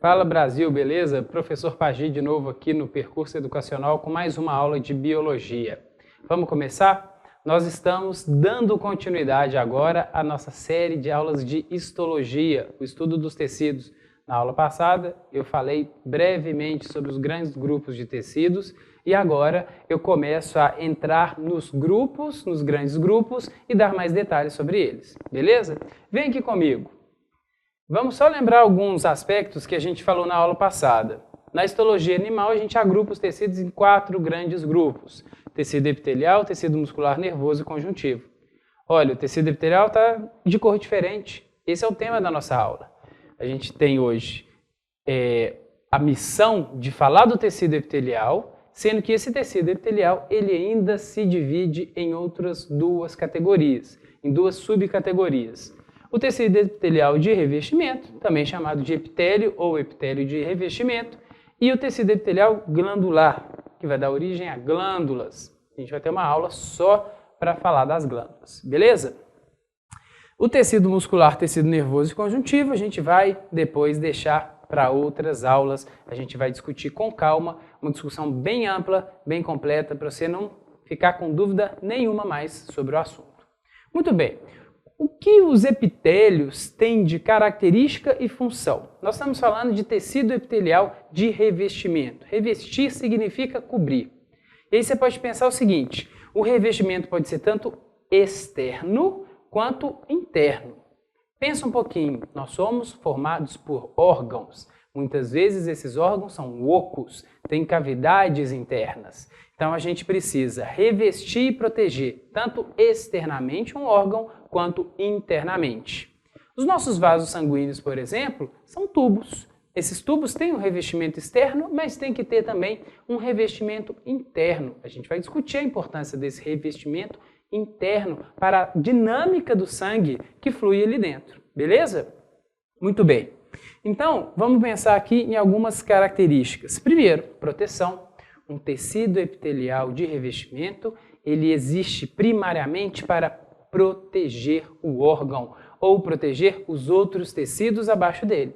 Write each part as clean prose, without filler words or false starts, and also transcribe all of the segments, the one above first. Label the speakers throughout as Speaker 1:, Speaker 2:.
Speaker 1: Fala Brasil, beleza? Professor Pagi de novo aqui no Percurso Educacional com mais uma aula de Biologia. Vamos começar? Nós estamos dando continuidade agora à nossa série de aulas de histologia, o estudo dos tecidos. Na aula passada eu falei brevemente sobre os grandes grupos de tecidos e agora eu começo a entrar nos grandes grupos e dar mais detalhes sobre eles, beleza? Vem aqui comigo. Vamos só lembrar alguns aspectos que a gente falou na aula passada. Na histologia animal, a gente agrupa os tecidos em 4 grandes grupos. Tecido epitelial, tecido muscular, nervoso e conjuntivo. Olha, o tecido epitelial está de cor diferente. Esse é o tema da nossa aula. A gente tem hoje a missão de falar do tecido epitelial, sendo que esse tecido epitelial ele ainda se divide em outras 2 categorias, em 2 subcategorias. O tecido epitelial de revestimento, também chamado de epitélio ou epitélio de revestimento, e o tecido epitelial glandular, que vai dar origem a glândulas. A gente vai ter uma aula só para falar das glândulas, beleza? O tecido muscular, tecido nervoso e conjuntivo, a gente vai depois deixar para outras aulas. A gente vai discutir com calma, uma discussão bem ampla, bem completa, para você não ficar com dúvida nenhuma mais sobre o assunto. Muito bem. O que os epitélios têm de característica e função? Nós estamos falando de tecido epitelial de revestimento. Revestir significa cobrir. E aí você pode pensar o seguinte, o revestimento pode ser tanto externo quanto interno. Pensa um pouquinho, nós somos formados por órgãos. Muitas vezes esses órgãos são ocos, têm cavidades internas. Então a gente precisa revestir e proteger tanto externamente um órgão quanto internamente. Os nossos vasos sanguíneos, por exemplo, são tubos. Esses tubos têm um revestimento externo, mas tem que ter também um revestimento interno. A gente vai discutir a importância desse revestimento interno para a dinâmica do sangue que flui ali dentro. Beleza? Muito bem. Então, vamos pensar aqui em algumas características. Primeiro, proteção. Um tecido epitelial de revestimento, ele existe primariamente para proteger o órgão ou proteger os outros tecidos abaixo dele.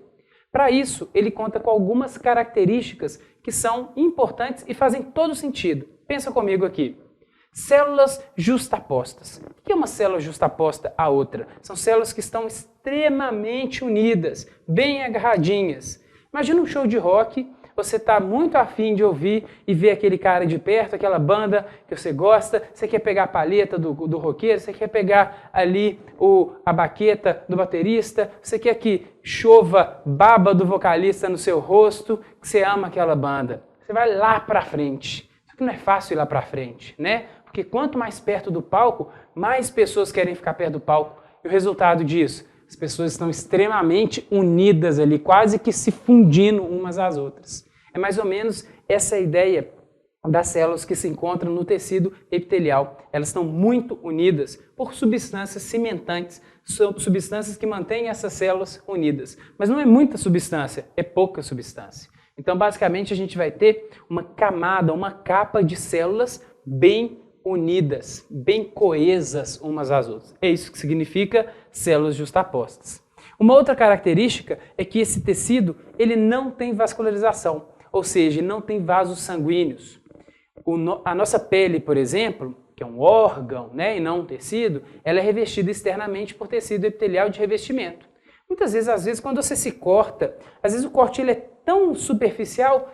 Speaker 1: Para isso, ele conta com algumas características que são importantes e fazem todo sentido. Pensa comigo aqui. Células justapostas. O que é uma célula justaposta à outra? São células que estão extremamente unidas, bem agarradinhas. Imagina um show de rock, você está muito afim de ouvir e ver aquele cara de perto, aquela banda que você gosta, você quer pegar a palheta do roqueiro, você quer pegar ali a baqueta do baterista, você quer que chova baba do vocalista no seu rosto, que você ama aquela banda. Você vai lá para frente. Só que não é fácil ir lá para frente, né? Porque quanto mais perto do palco, mais pessoas querem ficar perto do palco. E o resultado disso? As pessoas estão extremamente unidas ali, quase que se fundindo umas às outras. É mais ou menos essa ideia das células que se encontram no tecido epitelial. Elas estão muito unidas por substâncias cimentantes, substâncias que mantêm essas células unidas. Mas não é muita substância, é pouca substância. Então, basicamente, a gente vai ter uma camada, uma capa de células bem unidas, bem coesas umas às outras. É isso que significa células justapostas. Uma outra característica é que esse tecido ele não tem vascularização, ou seja, não tem vasos sanguíneos. A nossa pele, por exemplo, que é um órgão, né, e não um tecido, ela é revestida externamente por tecido epitelial de revestimento. Muitas vezes, às vezes, quando você se corta, às vezes o corte ele é tão superficial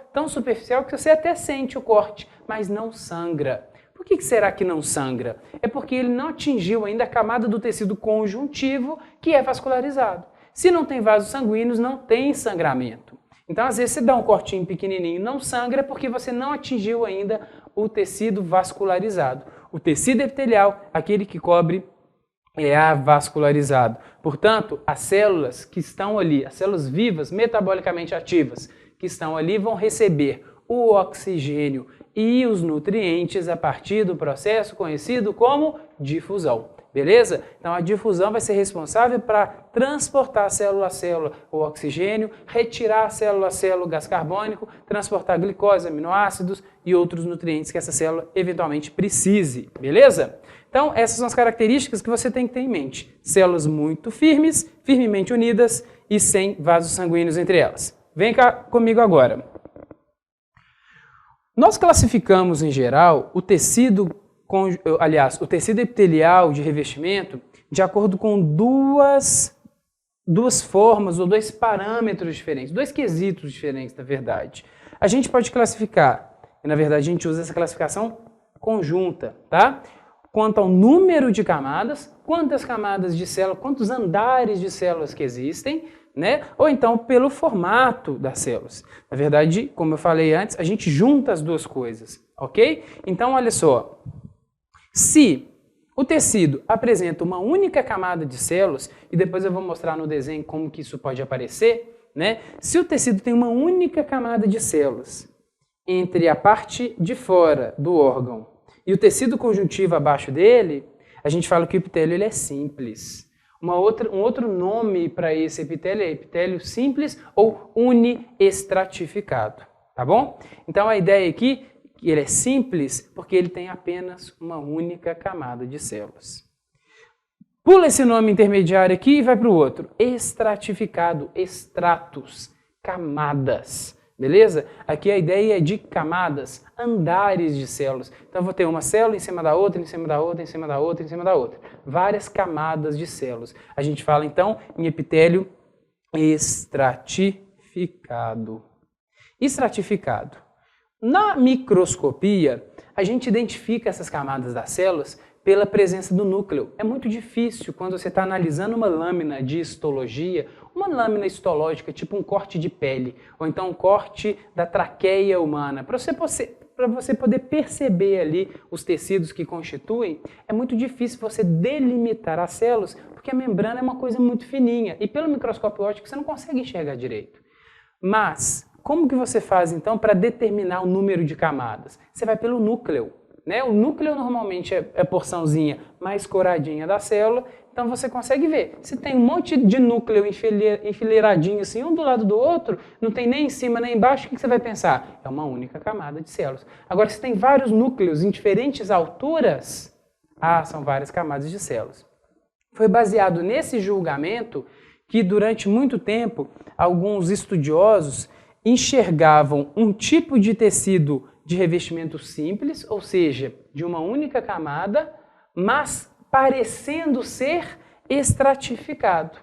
Speaker 1: que você até sente o corte, mas não sangra. Por que será que não sangra? É porque ele não atingiu ainda a camada do tecido conjuntivo que é vascularizado. Se não tem vasos sanguíneos, não tem sangramento. Então, às vezes, você dá um cortinho pequenininho e não sangra porque você não atingiu ainda o tecido vascularizado. O tecido epitelial, aquele que cobre, é avascularizado. Portanto, as células que estão ali, as células vivas, metabolicamente ativas, que estão ali, vão receber o oxigênio e os nutrientes a partir do processo conhecido como difusão. Beleza? Então a difusão vai ser responsável para transportar célula a célula o oxigênio, retirar célula a célula o gás carbônico, transportar glicose, aminoácidos e outros nutrientes que essa célula eventualmente precise. Beleza? Então essas são as características que você tem que ter em mente. Células muito firmes, firmemente unidas e sem vasos sanguíneos entre elas. vem cá comigo agora. Nós classificamos, em geral, o tecido epitelial de revestimento de acordo com duas formas ou dois parâmetros diferentes, dois quesitos diferentes, na verdade. A gente pode classificar, e na verdade a gente usa essa classificação conjunta, tá? Quanto ao número de camadas, quantas camadas de célula, quantos andares de células que existem, né? Ou então pelo formato das células. Na verdade, como eu falei antes, a gente junta as duas coisas, ok? Então, olha só, se o tecido apresenta uma única camada de células, e depois eu vou mostrar no desenho como que isso pode aparecer, né? Se o tecido tem uma única camada de células entre a parte de fora do órgão e o tecido conjuntivo abaixo dele, a gente fala que o epitélio ele é simples. Um outro nome para esse epitélio é epitélio simples ou uniestratificado, tá bom? Então a ideia aqui é que ele é simples porque ele tem apenas uma única camada de células. Pula esse nome intermediário aqui e vai para o outro. Estratificado, estratos, camadas. Beleza? Aqui a ideia é de camadas, andares de células. Então eu vou ter uma célula em cima da outra, em cima da outra, em cima da outra, em cima da outra. Várias camadas de células. A gente fala então em epitélio estratificado. Estratificado. Na microscopia, a gente identifica essas camadas das células pela presença do núcleo. É muito difícil quando você está analisando uma lâmina de histologia, uma lâmina histológica, tipo um corte de pele, ou então um corte da traqueia humana. Para você poder perceber ali os tecidos que constituem, é muito difícil você delimitar as células, porque a membrana é uma coisa muito fininha, e pelo microscópio óptico você não consegue enxergar direito. Mas, como que você faz então para determinar o número de camadas? Você vai pelo núcleo. Né? O núcleo normalmente é a porçãozinha mais coradinha da célula, então você consegue ver. Se tem um monte de núcleo enfileiradinho assim, um do lado do outro, não tem nem em cima nem embaixo, o que você vai pensar? É uma única camada de células. Agora, se tem vários núcleos em diferentes alturas, são várias camadas de células. Foi baseado nesse julgamento que durante muito tempo alguns estudiosos enxergavam um tipo de tecido de revestimento simples, ou seja, de uma única camada, mas parecendo ser estratificado.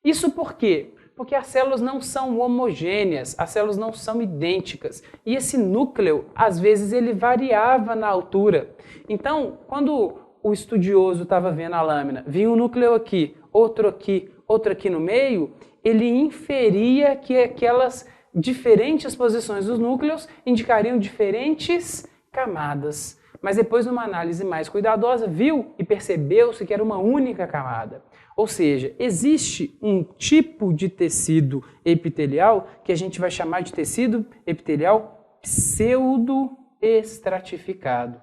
Speaker 1: Isso por quê? Porque as células não são homogêneas, as células não são idênticas. E esse núcleo, às vezes, ele variava na altura. Então, quando o estudioso estava vendo a lâmina, vinha um núcleo aqui, outro aqui no meio, ele inferia que aquelas diferentes posições dos núcleos indicariam diferentes camadas. Mas depois, numa análise mais cuidadosa, viu e percebeu-se que era uma única camada. Ou seja, existe um tipo de tecido epitelial que a gente vai chamar de tecido epitelial pseudoestratificado.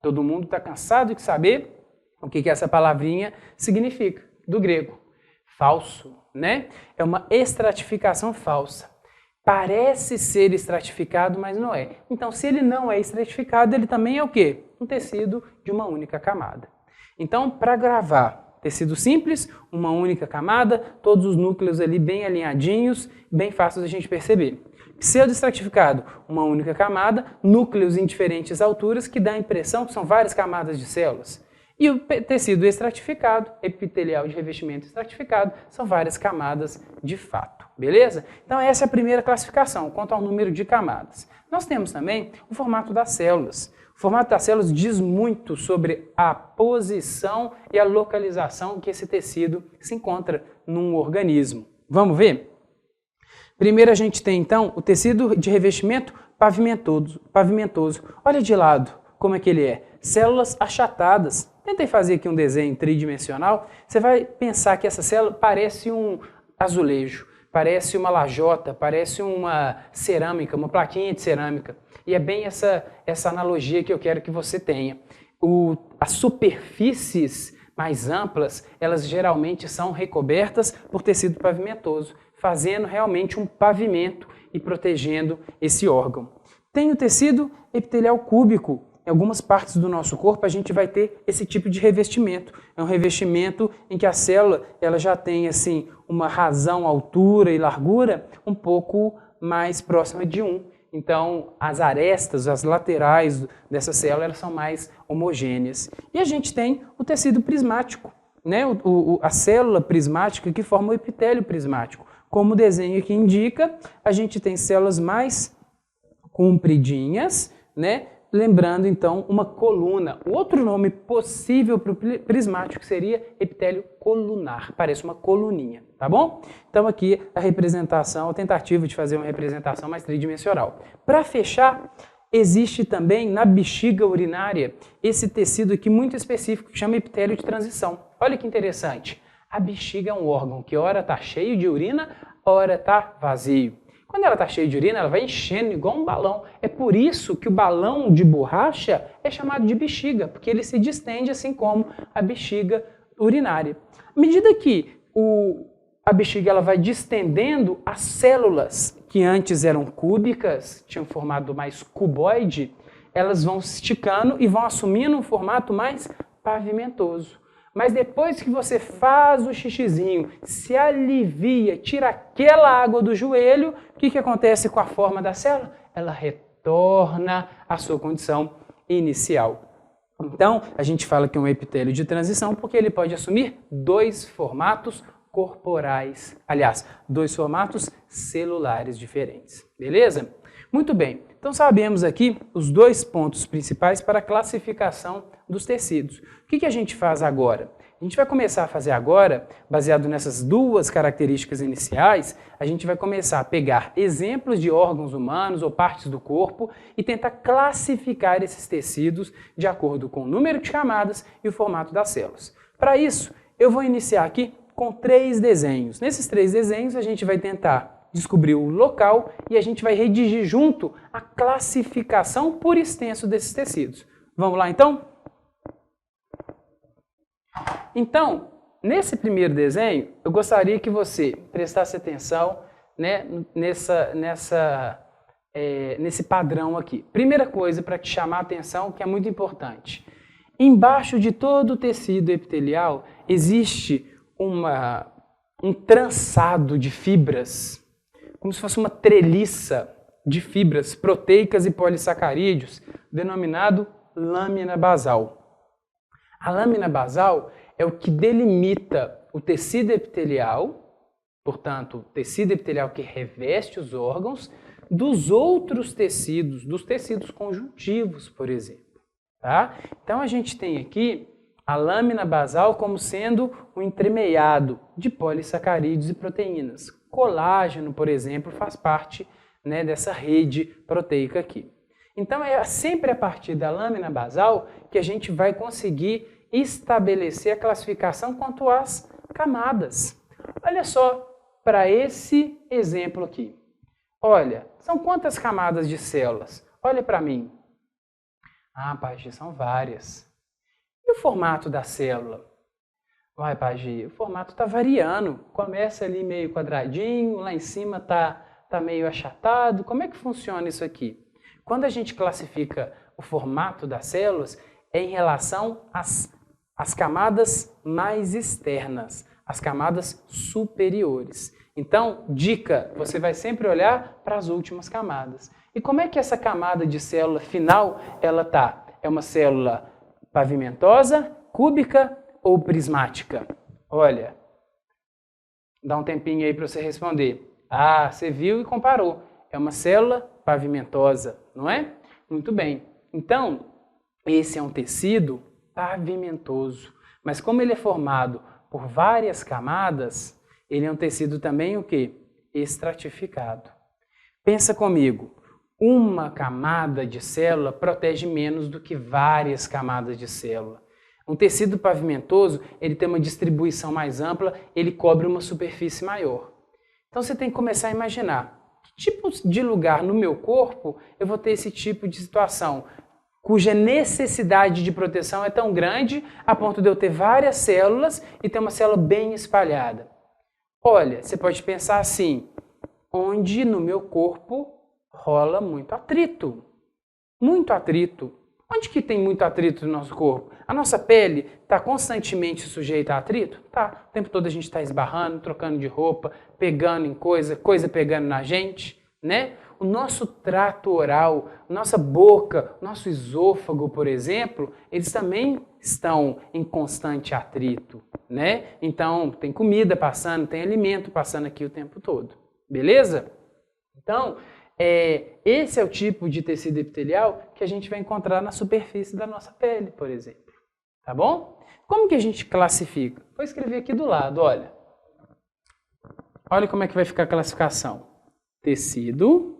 Speaker 1: Todo mundo está cansado de saber o que essa palavrinha significa, do grego. Falso, né? É uma estratificação falsa. Parece ser estratificado, mas não é. Então, se ele não é estratificado, ele também é o quê? Um tecido de uma única camada. Então, para gravar tecido simples, uma única camada, todos os núcleos ali bem alinhadinhos, bem fáceis a gente perceber. Pseudoestratificado, uma única camada, núcleos em diferentes alturas, que dá a impressão que são várias camadas de células. E o tecido estratificado, epitelial de revestimento estratificado, são várias camadas de fato, beleza? Então essa é a primeira classificação, quanto ao número de camadas. Nós temos também o formato das células. O formato das células diz muito sobre a posição e a localização que esse tecido se encontra num organismo. Vamos ver? Primeiro a gente tem então o tecido de revestimento pavimentoso. Olha de lado como é que ele é. Células achatadas. Tentei fazer aqui um desenho tridimensional. Você vai pensar que essa célula parece um azulejo, parece uma lajota, parece uma cerâmica, uma plaquinha de cerâmica. E é bem essa analogia que eu quero que você tenha. As superfícies mais amplas, elas geralmente são recobertas por tecido pavimentoso, fazendo realmente um pavimento e protegendo esse órgão. Tem o tecido epitelial cúbico. Em algumas partes do nosso corpo a gente vai ter esse tipo de revestimento. É um revestimento em que a célula ela já tem assim, uma razão, altura e largura um pouco mais próxima de 1. Então, as arestas, as laterais dessa célula, elas são mais homogêneas. E a gente tem o tecido prismático, né? A célula prismática que forma o epitélio prismático. Como o desenho aqui indica, a gente tem células mais compridinhas, né? Lembrando, então, uma coluna. O outro nome possível para o prismático seria epitélio colunar. Parece uma coluninha, tá bom? Então, aqui a representação, a tentativa de fazer uma representação mais tridimensional. Para fechar, existe também na bexiga urinária esse tecido aqui muito específico que chama epitélio de transição. Olha que interessante. A bexiga é um órgão que ora está cheio de urina, ora está vazio. Quando ela está cheia de urina, ela vai enchendo igual um balão. É por isso que o balão de borracha é chamado de bexiga, porque ele se distende assim como a bexiga urinária. À medida que a bexiga ela vai distendendo, as células que antes eram cúbicas, tinham formato mais cuboide, elas vão esticando e vão assumindo um formato mais pavimentoso. Mas depois que você faz o xixizinho, se alivia, tira aquela água do joelho, o que acontece com a forma da célula? Ela retorna à sua condição inicial. Então, a gente fala que é um epitélio de transição porque ele pode assumir 2 formatos corporais. Aliás, 2 formatos celulares diferentes. Beleza? Muito bem. Então, sabemos aqui os 2 pontos principais para a classificação dos tecidos. O que a gente faz agora? A gente vai começar a fazer agora, baseado nessas 2 características iniciais, a gente vai começar a pegar exemplos de órgãos humanos ou partes do corpo e tentar classificar esses tecidos de acordo com o número de camadas e o formato das células. Para isso, eu vou iniciar aqui com 3 desenhos. Nesses 3 desenhos, a gente vai tentar descobrir o local e a gente vai redigir junto a classificação por extenso desses tecidos. Vamos lá, então? Então, nesse primeiro desenho, eu gostaria que você prestasse atenção, né, nesse padrão aqui. Primeira coisa para te chamar a atenção, que é muito importante. Embaixo de todo o tecido epitelial existe um trançado de fibras, como se fosse uma treliça de fibras proteicas e polissacarídeos, denominado lâmina basal. A lâmina basal é o que delimita o tecido epitelial, portanto, o tecido epitelial que reveste os órgãos, dos outros tecidos, dos tecidos conjuntivos, por exemplo. Tá? Então, a gente tem aqui a lâmina basal como sendo um entremeiado de polissacarídeos e proteínas. Colágeno, por exemplo, faz parte, né, dessa rede proteica aqui. Então, é sempre a partir da lâmina basal que a gente vai conseguir estabelecer a classificação quanto às camadas. Olha só para esse exemplo aqui. Olha, são quantas camadas de células? Olha para mim. Ah, Pagi, são várias. E o formato da célula? Vai, Pagi, o formato está variando. Começa ali meio quadradinho, lá em cima tá meio achatado. Como é que funciona isso aqui? Quando a gente classifica o formato das células, é em relação às camadas mais externas, as camadas superiores. Então, dica, você vai sempre olhar para as últimas camadas. E como é que essa camada de célula final, ela tá? É uma célula pavimentosa, cúbica ou prismática? Olha, dá um tempinho aí para você responder. Ah, você viu e comparou. É uma célula pavimentosa, não é? Muito bem. Então, esse é um tecido pavimentoso. Mas como ele é formado por várias camadas, ele é um tecido também o quê? Estratificado. Pensa comigo, uma camada de célula protege menos do que várias camadas de célula. Um tecido pavimentoso, ele tem uma distribuição mais ampla, ele cobre uma superfície maior. Então você tem que começar a imaginar, que tipo de lugar no meu corpo eu vou ter esse tipo de situação, cuja necessidade de proteção é tão grande a ponto de eu ter várias células e ter uma célula bem espalhada. Olha, você pode pensar assim, onde no meu corpo rola muito atrito. Muito atrito. Onde que tem muito atrito no nosso corpo? A nossa pele está constantemente sujeita a atrito? Tá. O tempo todo a gente está esbarrando, trocando de roupa, pegando em coisa pegando na gente, né? O nosso trato oral, nossa boca, nosso esôfago, por exemplo, eles também estão em constante atrito, né? Então, tem comida passando, tem alimento passando aqui o tempo todo, beleza? Então, esse é o tipo de tecido epitelial que a gente vai encontrar na superfície da nossa pele, por exemplo, tá bom? Como que a gente classifica? Vou escrever aqui do lado, olha. Olha como é que vai ficar a classificação. Tecido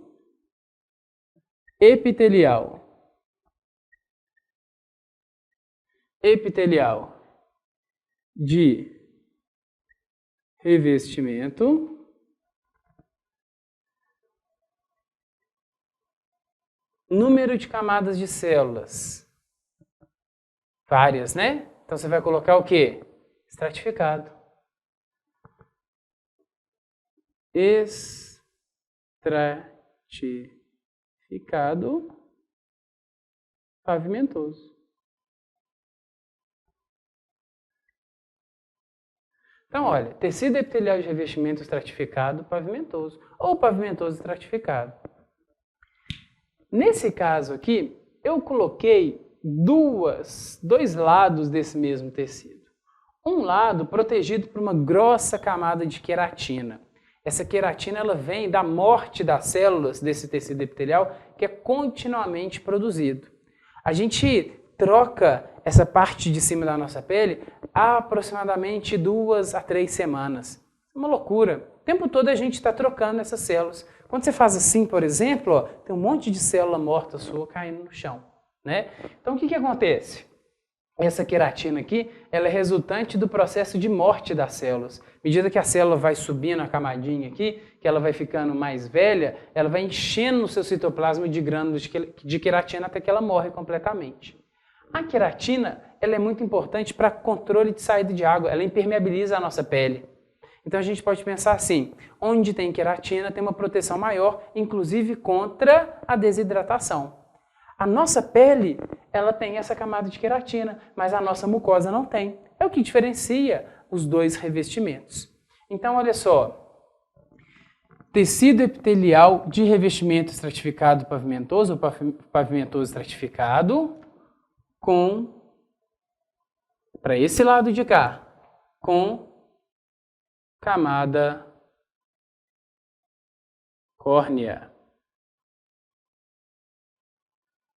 Speaker 1: epitelial. Epitelial de revestimento número de camadas de células. Várias, né? Então você vai colocar o quê? Estratificado. Estratificado pavimentoso. Então, olha, tecido epitelial de revestimento estratificado pavimentoso ou pavimentoso estratificado. Nesse caso aqui, eu coloquei dois lados desse mesmo tecido. Um lado protegido por uma grossa camada de queratina. Essa queratina ela vem da morte das células desse tecido epitelial que é continuamente produzido. A gente troca essa parte de cima da nossa pele há aproximadamente 2 a 3 semanas. É uma loucura. O tempo todo a gente está trocando essas células. Quando você faz assim, por exemplo, ó, tem um monte de célula morta sua caindo no chão, né? Então o que acontece? Essa queratina aqui, ela é resultante do processo de morte das células. À medida que a célula vai subindo a camadinha aqui, que ela vai ficando mais velha, ela vai enchendo o seu citoplasma de grânulos de queratina até que ela morre completamente. A queratina, ela é muito importante para controle de saída de água, ela impermeabiliza a nossa pele. Então a gente pode pensar assim, onde tem queratina tem uma proteção maior, inclusive contra a desidratação. A nossa pele, ela tem essa camada de queratina, mas a nossa mucosa não tem. É o que diferencia os dois revestimentos. Então, olha só, tecido epitelial de revestimento estratificado pavimentoso ou pavimentoso estratificado para esse lado de cá, com camada córnea.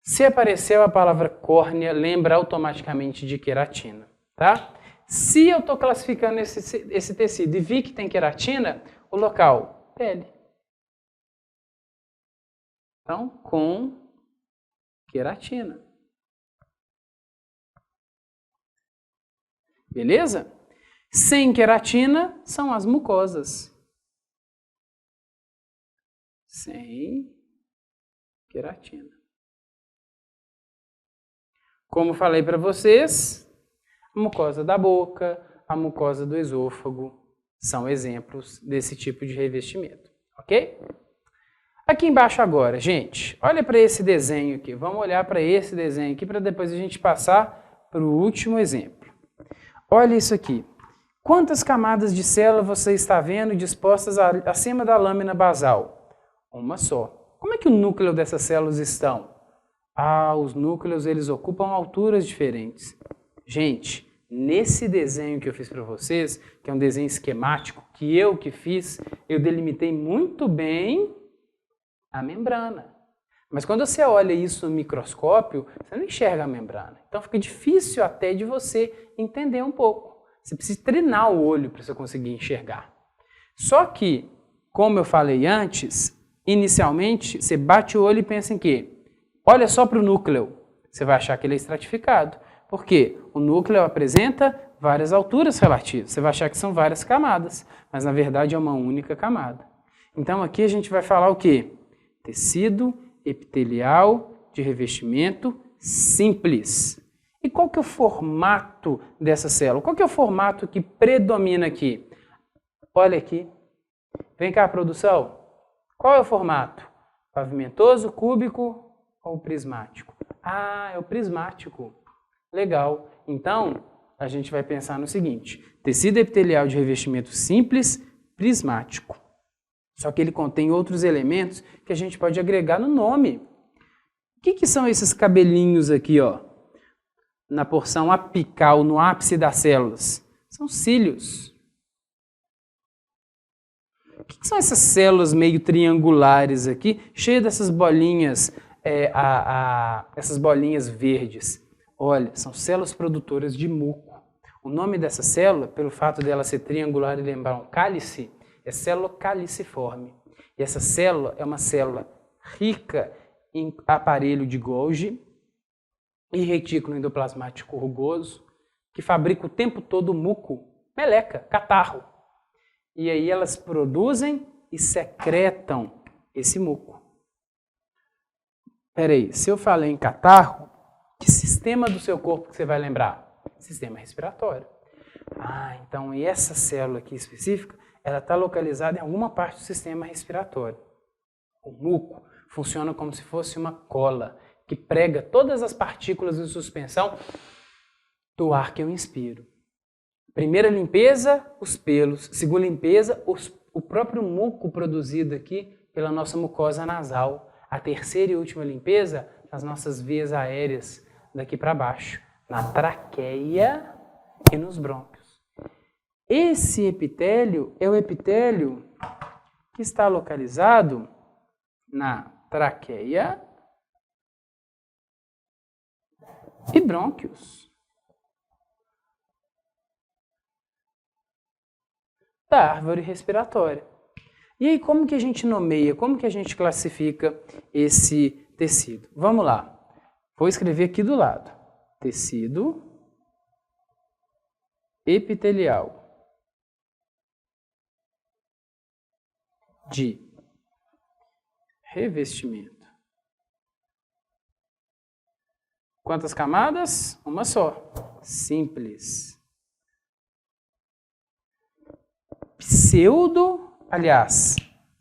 Speaker 1: Se apareceu a palavra córnea, lembra automaticamente de queratina, tá? Se eu estou classificando esse tecido e vi que tem queratina, o local, pele. Então, com queratina. Beleza? Sem queratina são as mucosas. Sem queratina. Como falei para vocês, a mucosa da boca, a mucosa do esôfago são exemplos desse tipo de revestimento, ok? Aqui embaixo agora, gente, olha para esse desenho aqui. Vamos olhar para esse desenho aqui para depois a gente passar para o último exemplo. Olha isso aqui. Quantas camadas de célula você está vendo dispostas acima da lâmina basal? Uma só. Como é que o núcleo dessas células estão? Os núcleos eles ocupam alturas diferentes. Gente, nesse desenho que eu fiz para vocês, que é um desenho esquemático, que eu fiz, eu delimitei muito bem a membrana. Mas quando você olha isso no microscópio, você não enxerga a membrana. Então fica difícil até de você entender um pouco. Você precisa treinar o olho para você conseguir enxergar. Só que, como eu falei antes, inicialmente você bate o olho e pensa em quê? Olha só para o núcleo, você vai achar que ele é estratificado. Por quê? O núcleo apresenta várias alturas relativas. Você vai achar que são várias camadas, mas na verdade é uma única camada. Então aqui a gente vai falar o quê? Tecido epitelial de revestimento simples. E qual que é o formato dessa célula? Qual que é o formato que predomina aqui? Olha aqui. Vem cá, produção. Qual é o formato? Pavimentoso, cúbico ou prismático? É o prismático. Legal. Então, a gente vai pensar no seguinte. Tecido epitelial de revestimento simples, prismático. Só que ele contém outros elementos que a gente pode agregar no nome. O que são esses cabelinhos aqui, ó? Na porção apical, no ápice das células? São cílios. O que são essas células meio triangulares aqui, cheias dessas bolinhas, essas bolinhas verdes? Olha, são células produtoras de muco. O nome dessa célula, pelo fato dela ser triangular e lembrar um cálice, é célula caliciforme. E essa célula é uma célula rica em aparelho de Golgi e retículo endoplasmático rugoso, que fabrica o tempo todo muco, meleca, catarro. E aí elas produzem e secretam esse muco. Peraí, se eu falei em catarro, que sistema do seu corpo que você vai lembrar? Sistema respiratório. Ah, então e essa célula aqui específica, ela está localizada em alguma parte do sistema respiratório. O muco funciona como se fosse uma cola que prega todas as partículas de suspensão do ar que eu inspiro. Primeira limpeza, os pelos. Segunda limpeza, o próprio muco produzido aqui pela nossa mucosa nasal. A terceira e última limpeza, nas nossas vias aéreas daqui para baixo, na traqueia e nos brônquios. Esse epitélio é o epitélio que está localizado na traqueia e brônquios da árvore respiratória. E aí, como que a gente nomeia, como que a gente classifica esse tecido? Vamos lá. Vou escrever aqui do lado. Tecido epitelial de revestimento. Quantas camadas? Uma só. Simples. Aliás,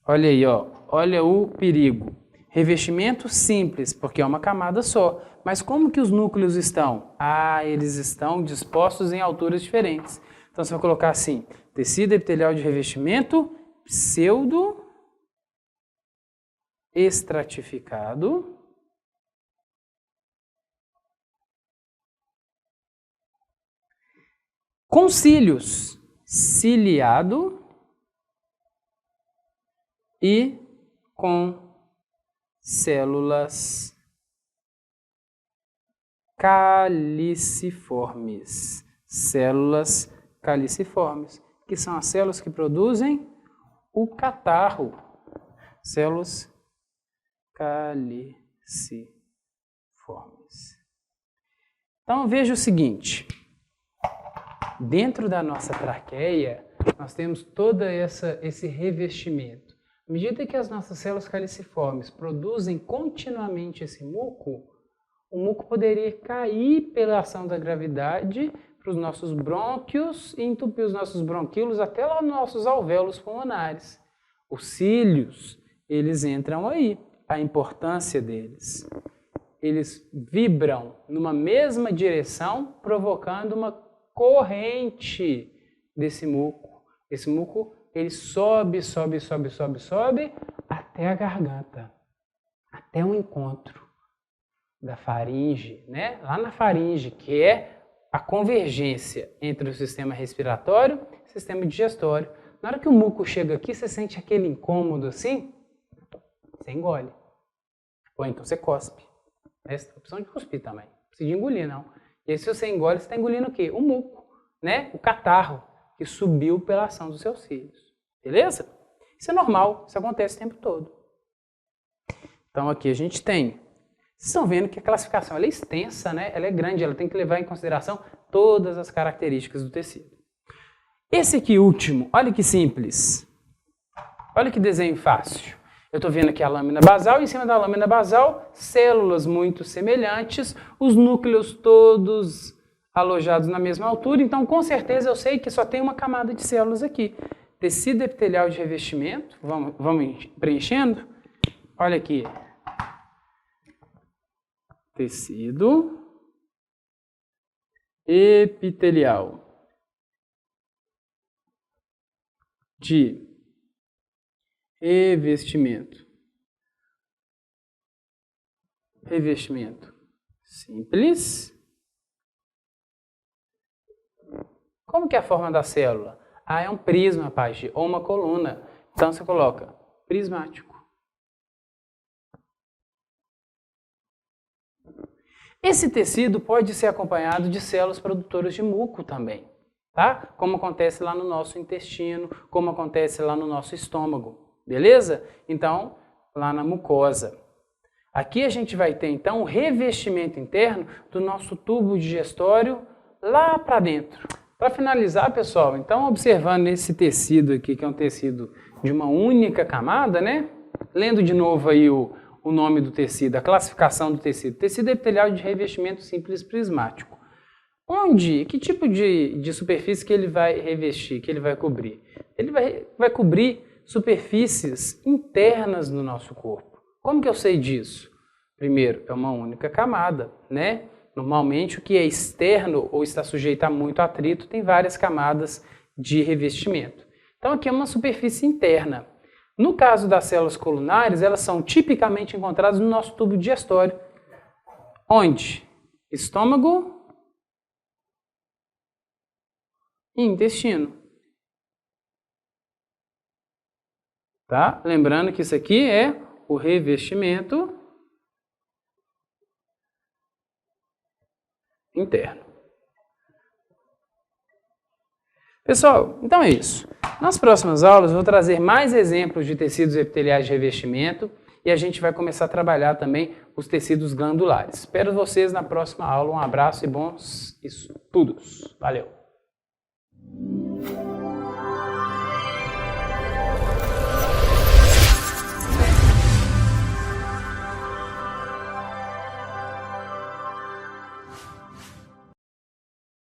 Speaker 1: olha aí, ó, olha o perigo. Revestimento simples, porque é uma camada só. Mas como que os núcleos estão? Ah, eles estão dispostos em alturas diferentes. Então você vai colocar assim, tecido epitelial de revestimento pseudo estratificado com cílios, ciliado e com células caliciformes. Células caliciformes, que são as células que produzem o catarro. Células caliciformes. Então veja o seguinte, dentro da nossa traqueia, nós temos todo esse revestimento. À medida que as nossas células caliciformes produzem continuamente esse muco, o muco poderia cair pela ação da gravidade para os nossos brônquios e entupir os nossos bronquíolos até lá nos nossos alvéolos pulmonares. Os cílios, eles entram aí, a importância deles. Eles vibram numa mesma direção, provocando uma corrente desse muco. Esse muco, ele sobe até a garganta, até o encontro da faringe, né? Lá na faringe, que é a convergência entre o sistema respiratório e o sistema digestório. Na hora que o muco chega aqui, você sente aquele incômodo assim, você engole. Ou então você cospe. Essa é a opção de cuspir também. Não precisa de engolir, não. E aí, se você engole, você está engolindo o quê? O muco, né? O catarro que subiu pela ação dos seus cílios. Beleza? Isso é normal, isso acontece o tempo todo. Então aqui a gente tem. Vocês estão vendo que a classificação ela é extensa, né? Ela é grande, ela tem que levar em consideração todas as características do tecido. Esse aqui último, olha que simples. Olha que desenho fácil. Eu estou vendo aqui a lâmina basal, e em cima da lâmina basal, células muito semelhantes, os núcleos todos alojados na mesma altura, então com certeza eu sei que só tem uma camada de células aqui. Tecido epitelial de revestimento, vamos preenchendo. Olha aqui. Tecido epitelial de Revestimento. Revestimento simples. Como que é a forma da célula? Ah, é um prisma, Pagi, ou uma coluna. Então você coloca prismático. Esse tecido pode ser acompanhado de células produtoras de muco também, tá? Como acontece lá no nosso intestino, como acontece lá no nosso estômago, beleza? Então, lá na mucosa. Aqui a gente vai ter, então, o revestimento interno do nosso tubo digestório lá para dentro. Para finalizar, pessoal, então, observando esse tecido aqui, que é um tecido de uma única camada, né? Lendo de novo aí o nome do tecido, a classificação do tecido. Tecido epitelial de revestimento simples prismático. Que tipo de superfície que ele vai revestir, que ele vai cobrir? Ele vai cobrir superfícies internas no nosso corpo. Como que eu sei disso? Primeiro, é uma única camada, né? Normalmente o que é externo ou está sujeito a muito atrito tem várias camadas de revestimento. Então aqui é uma superfície interna. No caso das células colunares, elas são tipicamente encontradas no nosso tubo digestório. Onde? Estômago e intestino. Tá? Lembrando que isso aqui é o revestimento interno. Pessoal, então é isso. Nas próximas aulas eu vou trazer mais exemplos de tecidos epiteliais de revestimento e a gente vai começar a trabalhar também os tecidos glandulares. Espero vocês na próxima aula. Um abraço e bons estudos. Valeu!